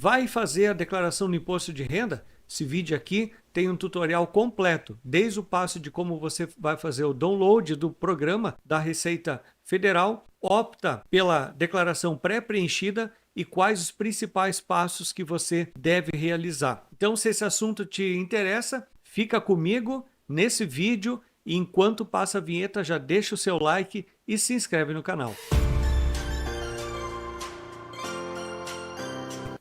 Vai fazer a declaração do imposto de renda? Esse vídeo aqui tem um tutorial completo, desde o passo de como você vai fazer o download do programa da Receita Federal, opta pela declaração pré-preenchida e quais os principais passos que você deve realizar. Então, se esse assunto te interessa, fica comigo nesse vídeo e enquanto passa a vinheta, já deixa o seu like e se inscreve no canal.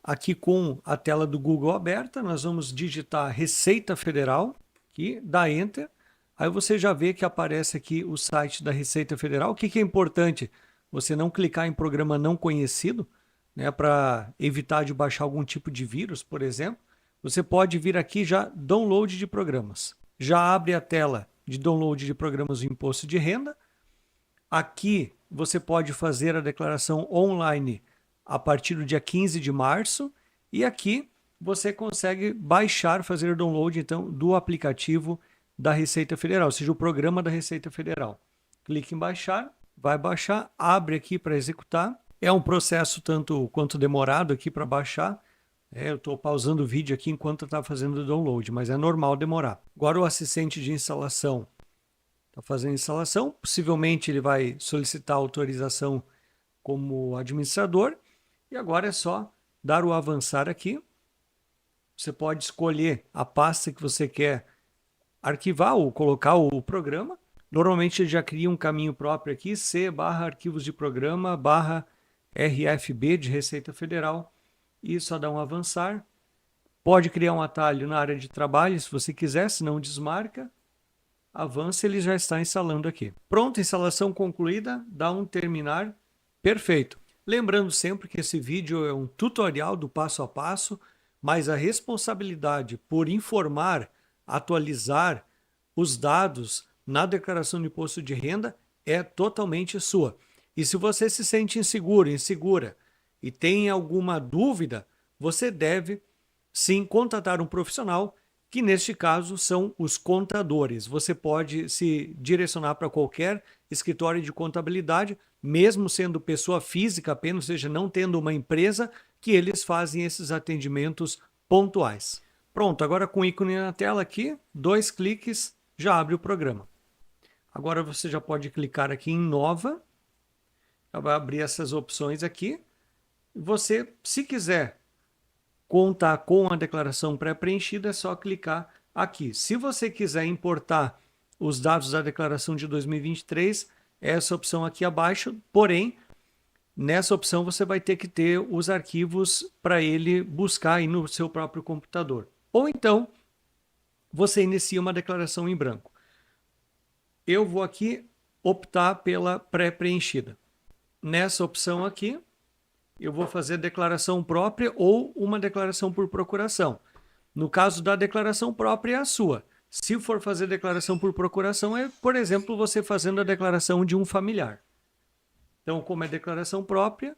Aqui com a tela do Google aberta, nós vamos digitar Receita Federal, aqui, dá Enter. Aí você já vê que aparece aqui o site da Receita Federal. O que é importante? Você não clicar em programa não conhecido, né, para evitar de baixar algum tipo de vírus, por exemplo. Você pode vir aqui já download de programas. Já abre a tela de download de programas do imposto de renda. Aqui você pode fazer a declaração online a partir do dia 15 de março, e aqui você consegue baixar, fazer o download então do aplicativo da Receita Federal, ou seja, o programa da Receita Federal. Clique em baixar, vai baixar, abre aqui para executar. É um processo tanto quanto demorado aqui para baixar. Eu estou pausando o vídeo aqui enquanto está fazendo o download, mas é normal demorar. Agora o assistente de instalação está fazendo a instalação, possivelmente ele vai solicitar autorização como administrador. E agora é só dar o avançar aqui. Você pode escolher a pasta que você quer arquivar ou colocar o programa. Normalmente ele já cria um caminho próprio aqui, C/arquivos de programa /RFB de Receita Federal. E só dá um avançar. Pode criar um atalho na área de trabalho, se você quiser, se não desmarca. Avança, ele já está instalando aqui. Pronto, instalação concluída, dá um terminar. Perfeito. Lembrando sempre que esse vídeo é um tutorial do passo a passo, mas a responsabilidade por informar, atualizar os dados na declaração de imposto de renda é totalmente sua. E se você se sente inseguro, insegura e tem alguma dúvida, você deve sim contatar um profissional, que neste caso são os contadores. Você pode se direcionar para qualquer escritório de contabilidade, mesmo sendo pessoa física apenas, ou seja, não tendo uma empresa, que eles fazem esses atendimentos pontuais. Pronto, agora com o ícone na tela aqui, 2 cliques, já abre o programa. Agora você já pode clicar aqui em Nova, vai abrir essas opções aqui. Você, se quiser contar com a declaração pré-preenchida, é só clicar aqui. Se você quiser importar os dados da declaração de 2023, essa opção aqui abaixo, porém, nessa opção você vai ter que ter os arquivos para ele buscar aí no seu próprio computador. Ou então, você inicia uma declaração em branco. Eu vou aqui optar pela pré-preenchida. Nessa opção aqui, eu vou fazer declaração própria ou uma declaração por procuração. No caso da declaração própria, é a sua. Se for fazer declaração por procuração, é, por exemplo, você fazendo a declaração de um familiar. Então, como é declaração própria,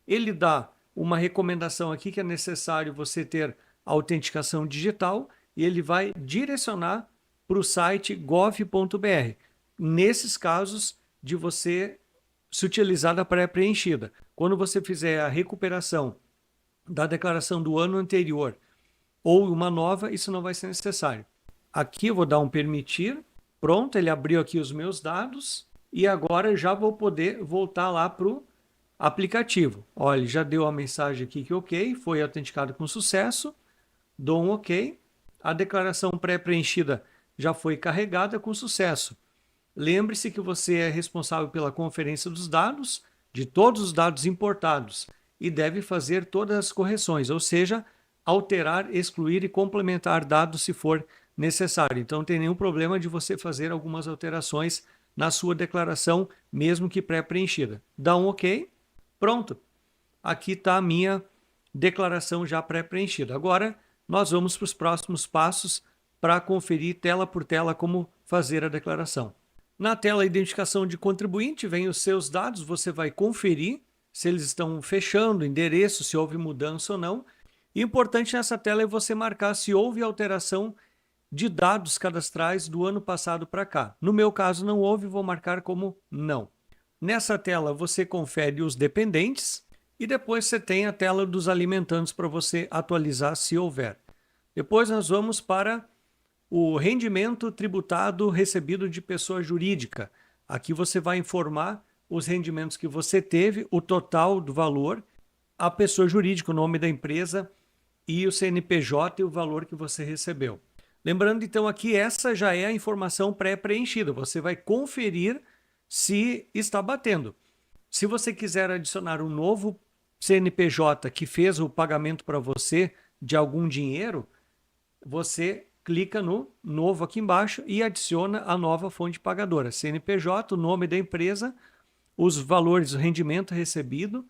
ele dá uma recomendação aqui que é necessário você ter autenticação digital e ele vai direcionar para o site gov.br. Nesses casos de você se utilizar da pré-preenchida. Quando você fizer a recuperação da declaração do ano anterior ou uma nova, isso não vai ser necessário. Aqui eu vou dar um permitir. Pronto, ele abriu aqui os meus dados e agora eu já vou poder voltar lá para o aplicativo. Olha, ele já deu a mensagem aqui que ok, foi autenticado com sucesso. Dou um ok. A declaração pré-preenchida já foi carregada com sucesso. Lembre-se que você é responsável pela conferência dos dados, de todos os dados importados, e deve fazer todas as correções, ou seja, alterar, excluir e complementar dados se for necessário. Então não tem nenhum problema de você fazer algumas alterações na sua declaração, mesmo que pré-preenchida. Dá um ok, pronto. Aqui está a minha declaração já pré-preenchida. Agora nós vamos para os próximos passos para conferir tela por tela como fazer a declaração. Na tela identificação de contribuinte, vem os seus dados, você vai conferir se eles estão fechando, endereço, se houve mudança ou não. E importante nessa tela é você marcar se houve alteração de dados cadastrais do ano passado para cá. No meu caso não houve, vou marcar como não. Nessa tela você confere os dependentes, E depois você tem a tela dos alimentantes para você atualizar se houver. Depois nós vamos para o rendimento tributado recebido de pessoa jurídica. Aqui você vai informar os rendimentos que você teve, o total do valor, a pessoa jurídica, o nome da empresa e o CNPJ e o valor que você recebeu. Lembrando então aqui, essa já é a informação pré-preenchida. Você vai conferir se está batendo. Se você quiser adicionar um novo CNPJ que fez o pagamento para você de algum dinheiro, você clica no novo aqui embaixo e adiciona a nova fonte pagadora. CNPJ, o nome da empresa, os valores, o rendimento recebido,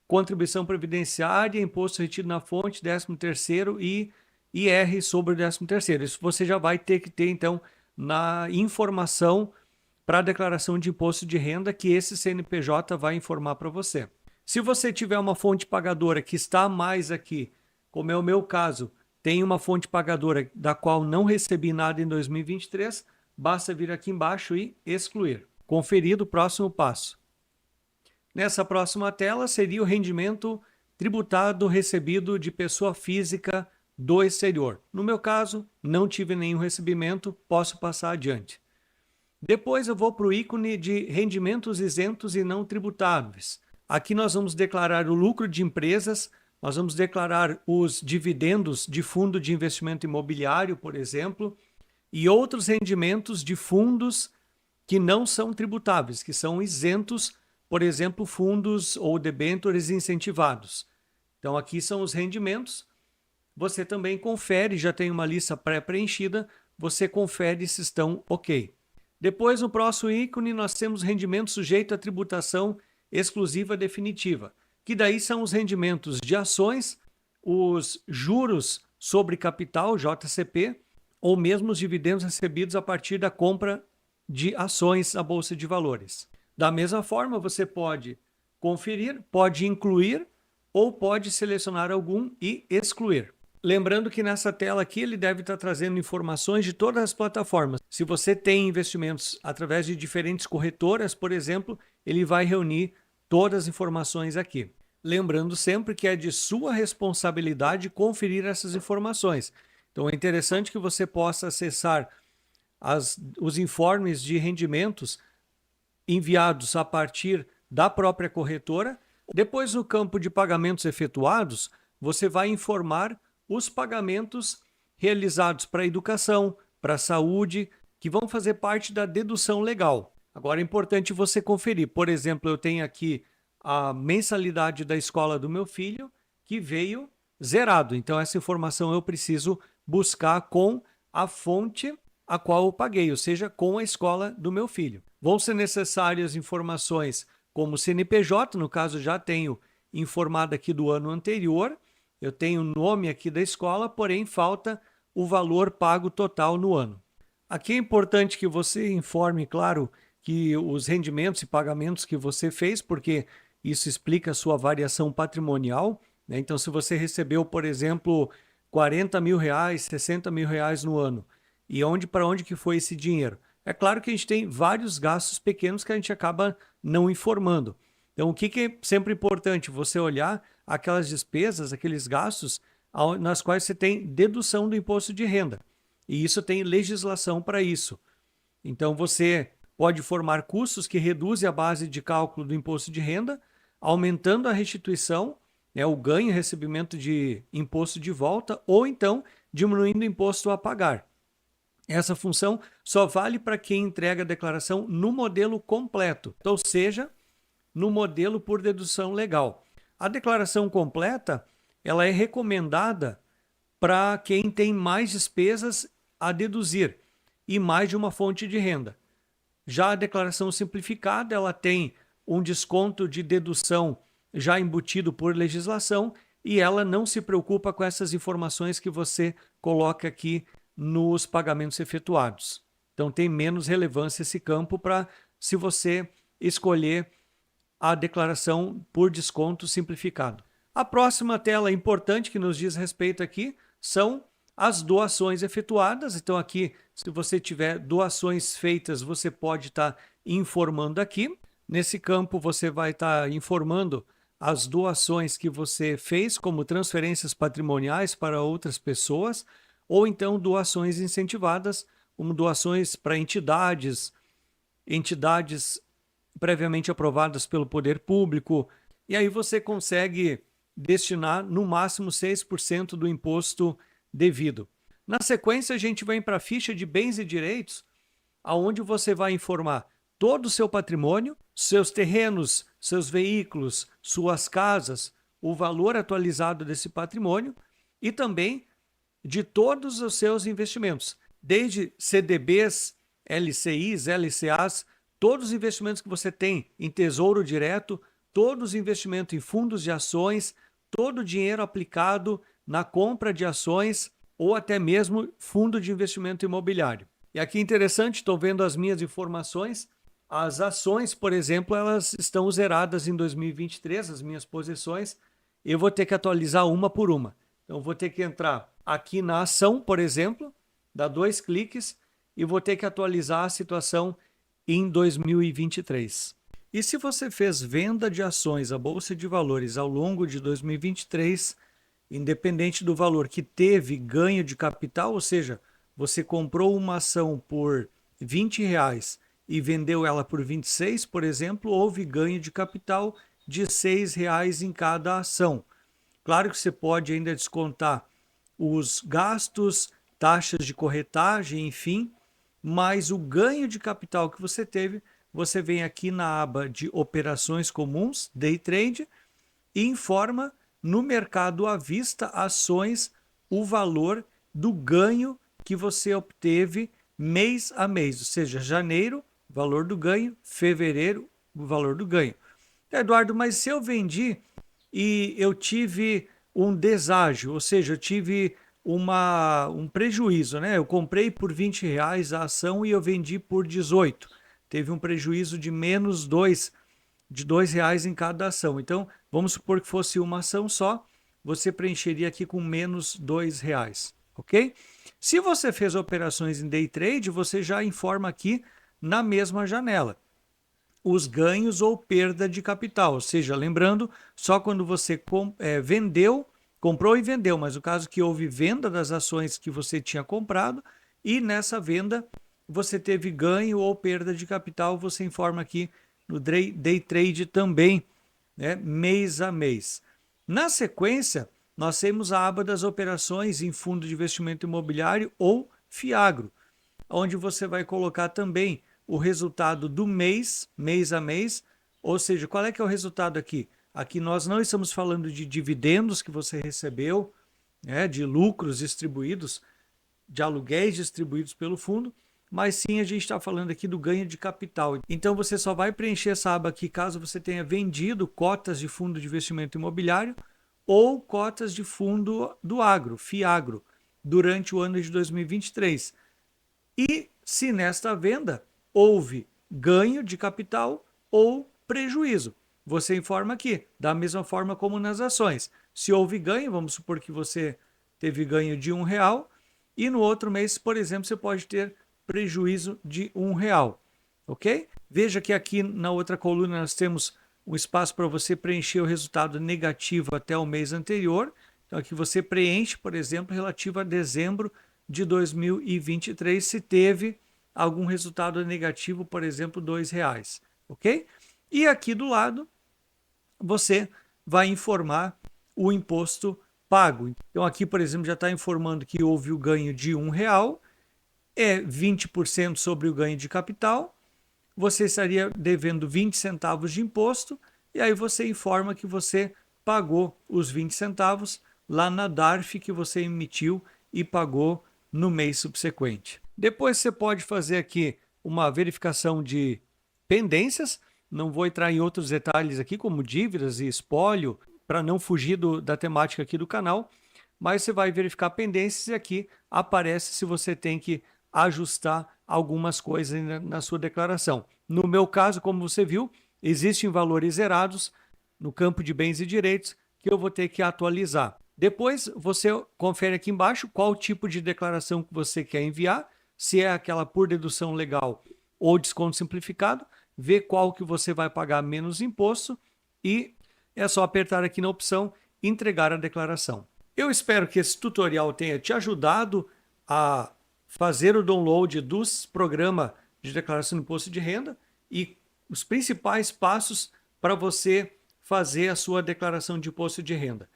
contribuição previdenciária, imposto retido na fonte, 13º e IR sobre o 13º. Isso você já vai ter que ter, então, na informação para a declaração de imposto de renda que esse CNPJ vai informar para você. Se você tiver uma fonte pagadora que está mais aqui, como é o meu caso, tem uma fonte pagadora da qual não recebi nada em 2023, basta vir aqui embaixo e excluir. Conferido, próximo passo. Nessa próxima tela seria o rendimento tributado recebido de pessoa física do exterior. No meu caso, não tive nenhum recebimento, posso passar adiante. Depois eu vou para o ícone de rendimentos isentos e não tributáveis. Aqui nós vamos declarar o lucro de empresas, nós vamos declarar os dividendos de fundo de investimento imobiliário, por exemplo, e outros rendimentos de fundos que não são tributáveis, que são isentos, por exemplo, fundos ou debêntures incentivados. Então aqui são os rendimentos. Você também confere, já tem uma lista pré-preenchida, você confere se estão ok. Depois, no próximo ícone, nós temos rendimento sujeito à tributação exclusiva definitiva, que daí são os rendimentos de ações, os juros sobre capital, JCP, ou mesmo os dividendos recebidos a partir da compra de ações à Bolsa de Valores. Da mesma forma, você pode conferir, pode incluir ou pode selecionar algum e excluir. Lembrando que nessa tela aqui ele deve estar trazendo informações de todas as plataformas. Se você tem investimentos através de diferentes corretoras, por exemplo, ele vai reunir todas as informações aqui. Lembrando sempre que é de sua responsabilidade conferir essas informações. Então é interessante que você possa acessar os informes de rendimentos enviados a partir da própria corretora. Depois, no campo de pagamentos efetuados, você vai informar os pagamentos realizados para a educação, para a saúde, que vão fazer parte da dedução legal. Agora é importante você conferir. Por exemplo, eu tenho aqui a mensalidade da escola do meu filho, que veio zerado. Então, essa informação eu preciso buscar com a fonte a qual eu paguei, ou seja, com a escola do meu filho. Vão ser necessárias informações como CNPJ, no caso já tenho informado aqui do ano anterior, eu tenho o nome aqui da escola, porém falta o valor pago total no ano. Aqui é importante que você informe, claro, que os rendimentos e pagamentos que você fez, porque isso explica a sua variação patrimonial, né? Então, se você recebeu, por exemplo, 40 mil reais, 60 mil reais no ano, e para onde que foi esse dinheiro? É claro que a gente tem vários gastos pequenos que a gente acaba não informando. Então, o que é sempre importante? Você olhar aquelas despesas, aqueles gastos nas quais você tem dedução do imposto de renda. E isso tem legislação para isso. Então, você pode formar custos que reduzem a base de cálculo do imposto de renda, aumentando a restituição, né, o ganho e recebimento de imposto de volta, ou então diminuindo o imposto a pagar. Essa função só vale para quem entrega a declaração no modelo completo, ou seja, no modelo por dedução legal. A declaração completa, ela é recomendada para quem tem mais despesas a deduzir e mais de uma fonte de renda. Já a declaração simplificada, ela tem um desconto de dedução já embutido por legislação e ela não se preocupa com essas informações que você coloca aqui nos pagamentos efetuados. Então tem menos relevância esse campo para se você escolher a declaração por desconto simplificado. A próxima tela importante que nos diz respeito aqui são as doações efetuadas. Então aqui, se você tiver doações feitas, você pode estar informando aqui. Nesse campo você vai estar informando as doações que você fez, como transferências patrimoniais para outras pessoas, ou então doações incentivadas, como doações para entidades previamente aprovadas pelo poder público, e aí você consegue destinar no máximo 6% do imposto devido. Na sequência, a gente vem para a ficha de bens e direitos, aonde você vai informar todo o seu patrimônio, seus terrenos, seus veículos, suas casas, o valor atualizado desse patrimônio e também de todos os seus investimentos, desde CDBs, LCIs, LCAs, todos os investimentos que você tem em tesouro direto, todos os investimentos em fundos de ações, todo o dinheiro aplicado na compra de ações ou até mesmo fundo de investimento imobiliário. E aqui interessante, estou vendo as minhas informações, as ações, por exemplo, elas estão zeradas em 2023, as minhas posições, eu vou ter que atualizar uma por uma. Então, vou ter que entrar aqui na ação, por exemplo, dar 2 cliques e vou ter que atualizar a situação em 2023. E se você fez venda de ações à Bolsa de Valores ao longo de 2023, independente do valor que teve ganho de capital, ou seja, você comprou uma ação por R$ 20 e vendeu ela por 26, por exemplo, houve ganho de capital de R$ 6 em cada ação. Claro que você pode ainda descontar os gastos, taxas de corretagem, enfim, mas o ganho de capital que você teve, você vem aqui na aba de operações comuns, day trade, e informa no mercado à vista ações o valor do ganho que você obteve mês a mês, ou seja, janeiro, valor do ganho, fevereiro, o valor do ganho. Eduardo, mas se eu vendi e eu tive um deságio, ou seja, eu tive um prejuízo, né? Eu comprei por R$ 20 a ação e eu vendi por 18. Teve um prejuízo de menos de R$ 2 em cada ação. Então, vamos supor que fosse uma ação só, você preencheria aqui com menos R$ 2, ok? Se você fez operações em day trade, você já informa aqui na mesma janela os ganhos ou perda de capital, ou seja, lembrando, só quando você comprou e vendeu, mas o caso que houve venda das ações que você tinha comprado e nessa venda você teve ganho ou perda de capital, você informa aqui no day trade também, né, mês a mês. Na sequência, nós temos a aba das operações em fundo de investimento imobiliário ou FIAGRO, onde você vai colocar também o resultado do mês, mês a mês, ou seja, qual é que é o resultado aqui? Aqui nós não estamos falando de dividendos que você recebeu, né, de lucros distribuídos, de aluguéis distribuídos pelo fundo, mas sim a gente está falando aqui do ganho de capital. Então você só vai preencher essa aba aqui caso você tenha vendido cotas de fundo de investimento imobiliário ou cotas de fundo do agro, FIAGRO, durante o ano de 2023. E se nesta venda houve ganho de capital ou prejuízo. Você informa aqui, da mesma forma como nas ações. Se houve ganho, vamos supor que você teve ganho de R$ 1, e no outro mês, por exemplo, você pode ter prejuízo de R$ 1, ok? Veja que aqui na outra coluna nós temos um espaço para você preencher o resultado negativo até o mês anterior. Então aqui você preenche, por exemplo, relativo a dezembro de 2023, se teve algum resultado negativo, por exemplo, R$ 2, ok? E aqui do lado, você vai informar o imposto pago. Então aqui, por exemplo, já está informando que houve o ganho de R$ 1, é 20% sobre o ganho de capital, você estaria devendo 20 centavos de imposto, e aí você informa que você pagou os 20 centavos lá na DARF que você emitiu e pagou no mês subsequente. Depois você pode fazer aqui uma verificação de pendências, não vou entrar em outros detalhes aqui, como dívidas e espólio, para não fugir da temática aqui do canal, mas você vai verificar pendências e aqui aparece se você tem que ajustar algumas coisas na sua declaração. No meu caso, como você viu, existem valores zerados no campo de bens e direitos que eu vou ter que atualizar. Depois você confere aqui embaixo qual tipo de declaração que você quer enviar, se é aquela por dedução legal ou desconto simplificado, vê qual que você vai pagar menos imposto e é só apertar aqui na opção entregar a declaração. Eu espero que esse tutorial tenha te ajudado a fazer o download dos programas de declaração de imposto de renda e os principais passos para você fazer a sua declaração de imposto de renda.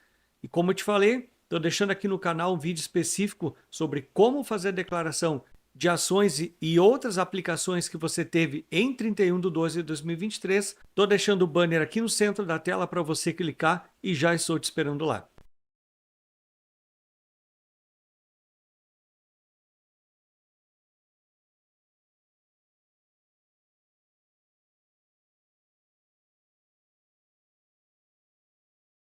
E como eu te falei, estou deixando aqui no canal um vídeo específico sobre como fazer a declaração de ações e outras aplicações que você teve em 31/12/2023. Estou deixando o banner aqui no centro da tela para você clicar e já estou te esperando lá.